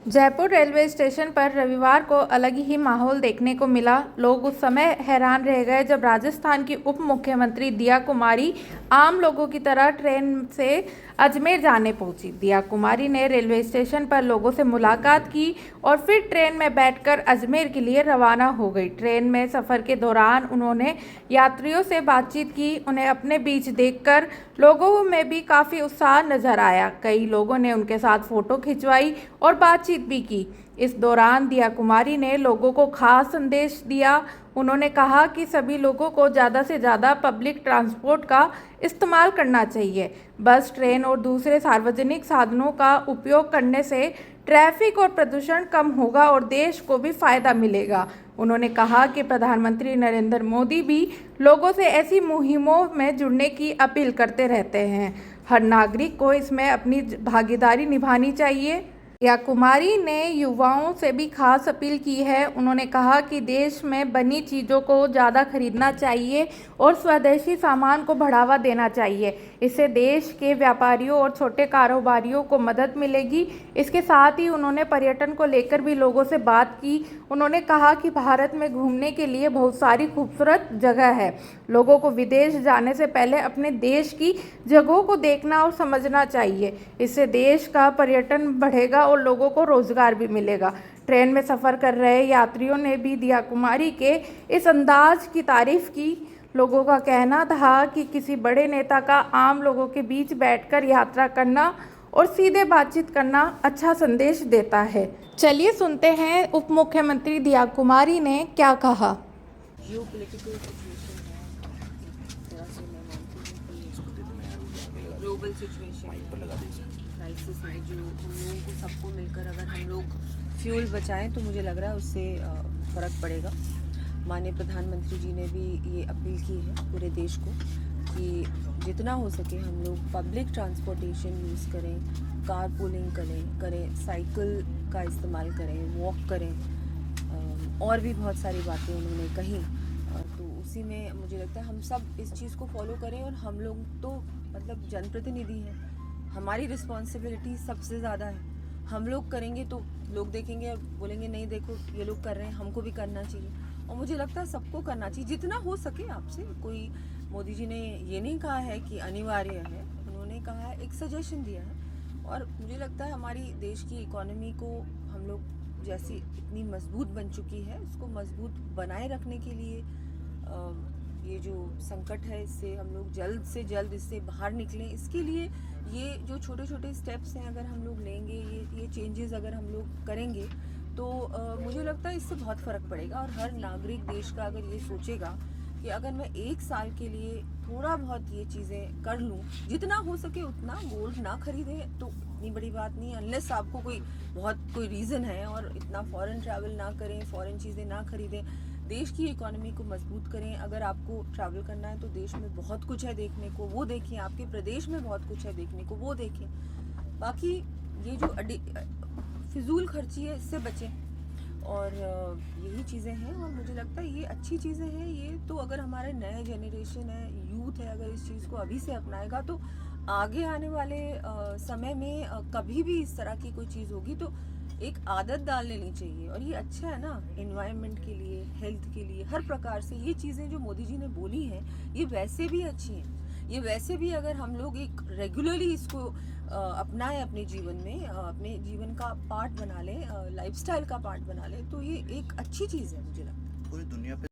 Jaipur railway station पर रविवार को अलग ही माहौल देखने को मिला। लोग उस समय हैरान रह गए जब राजस्थान की उप मुख्यमंत्री दिया कुमारी आम लोगों की तरह ट्रेन से अजमेर जाने पहुंची। दिया कुमारी ने रेलवे स्टेशन पर लोगों से मुलाकात की और फिर ट्रेन में बैठकर अजमेर के लिए रवाना हो गई। ट्रेन में सफ़र के दौरान उन्होंने यात्रियों से बातचीत की। उन्हें अपने बीच देखकर लोगों में भी काफ़ी उत्साह नजर आया। कई लोगों ने उनके साथ फ़ोटो खिंचवाई और बातचीत भी की। इस दौरान दिया कुमारी ने लोगों को खास संदेश दिया। उन्होंने कहा कि सभी लोगों को ज़्यादा से ज़्यादा पब्लिक ट्रांसपोर्ट का इस्तेमाल करना चाहिए। बस, ट्रेन और दूसरे सार्वजनिक साधनों का उपयोग करने से ट्रैफिक और प्रदूषण कम होगा और देश को भी फायदा मिलेगा। उन्होंने कहा कि प्रधानमंत्री नरेंद्र मोदी भी लोगों से ऐसी मुहिमों में जुड़ने की अपील करते रहते हैं। हर नागरिक को इसमें अपनी भागीदारी निभानी चाहिए। दिया कुमारी ने युवाओं से भी खास अपील की है। उन्होंने कहा कि देश में बनी चीज़ों को ज़्यादा खरीदना चाहिए और स्वदेशी सामान को बढ़ावा देना चाहिए। इससे देश के व्यापारियों और छोटे कारोबारियों को मदद मिलेगी। इसके साथ ही उन्होंने पर्यटन को लेकर भी लोगों से बात की। उन्होंने कहा कि भारत में घूमने के लिए बहुत सारी खूबसूरत जगह है। लोगों को विदेश जाने से पहले अपने देश की जगहों को देखना और समझना चाहिए। इससे देश का पर्यटन बढ़ेगा और लोगों को रोजगार भी मिलेगा। ट्रेन में सफ़र कर रहे यात्रियों ने भी दिया कुमारी के इस अंदाज की तारीफ की। लोगों का कहना था कि किसी बड़े नेता का आम लोगों के बीच बैठकर यात्रा करना और सीधे बातचीत करना अच्छा संदेश देता है। चलिए सुनते हैं उप मुख्यमंत्री दिया कुमारी ने क्या कहा। ग्लोबल सिचुएशन क्राइसिस में जो हम लोगों को सबको मिलकर अगर हम लोग फ्यूल बचाएं तो मुझे लग रहा है उससे फ़र्क पड़ेगा। माननीय प्रधानमंत्री जी ने भी ये अपील की है पूरे देश को कि जितना हो सके हम लोग पब्लिक ट्रांसपोर्टेशन यूज़ करें, कार पूलिंग करें, साइकिल का इस्तेमाल करें, वॉक करें, और भी बहुत सारी बातें उन्होंने कही। तो उसी में मुझे लगता है हम सब इस चीज़ को फॉलो करें। और हम लोग तो मतलब जनप्रतिनिधि हैं, हमारी रिस्पॉन्सिबिलिटी सबसे ज़्यादा है। हम लोग करेंगे तो लोग देखेंगे और बोलेंगे नहीं देखो ये लोग कर रहे हैं, हमको भी करना चाहिए। और मुझे लगता है सबको करना चाहिए जितना हो सके आपसे। कोई मोदी जी ने ये नहीं कहा है कि अनिवार्य है, उन्होंने कहा है, एक सजेशन दिया है। और मुझे लगता है हमारी देश की इकोनॉमी को हम लोग जैसी इतनी मजबूत बन चुकी है, उसको मजबूत बनाए रखने के लिए ये जो संकट है इससे हम लोग जल्द से जल्द इससे बाहर निकलें। इसके लिए ये जो छोटे छोटे स्टेप्स हैं अगर हम लोग लेंगे, ये चेंजेस अगर हम लोग करेंगे तो मुझे लगता है इससे बहुत फ़र्क पड़ेगा। और हर नागरिक देश का अगर ये सोचेगा कि अगर मैं 1 साल के लिए थोड़ा बहुत ये चीज़ें कर लूँ, जितना हो सके उतना, गोल्ड ना खरीदें तो इतनी बड़ी बात नहीं है, अनलेस आपको कोई रीज़न है, और इतना फॉरेन ट्रैवल ना करें, फॉरेन चीज़ें ना खरीदें, देश की इकोनॉमी को मजबूत करें। अगर आपको ट्रैवल करना है तो देश में बहुत कुछ है देखने को, वो देखें। आपके प्रदेश में बहुत कुछ है देखने को, वो देखें। बाकी ये जो फिजूल खर्ची है इससे बचें। और यही चीज़ें हैं और मुझे लगता है ये अच्छी चीज़ें हैं। ये तो अगर हमारे नए जनरेशन है, यूथ है, अगर इस चीज़ को अभी से अपनाएगा तो आगे आने वाले समय में कभी भी इस तरह की कोई चीज़ होगी तो एक आदत डाल लेनी चाहिए। और ये अच्छा है ना, एनवायरनमेंट के लिए, हेल्थ के लिए, हर प्रकार से ये चीज़ें जो मोदी जी ने बोली हैं ये वैसे भी अच्छी हैं। ये वैसे भी अगर हम लोग एक रेगुलरली इसको अपनाएं अपने जीवन में, अपने जीवन का पार्ट बना लें, लाइफस्टाइल का पार्ट बना लें, तो ये एक अच्छी चीज़ है मुझे लगता है। पूरी दुनिया पे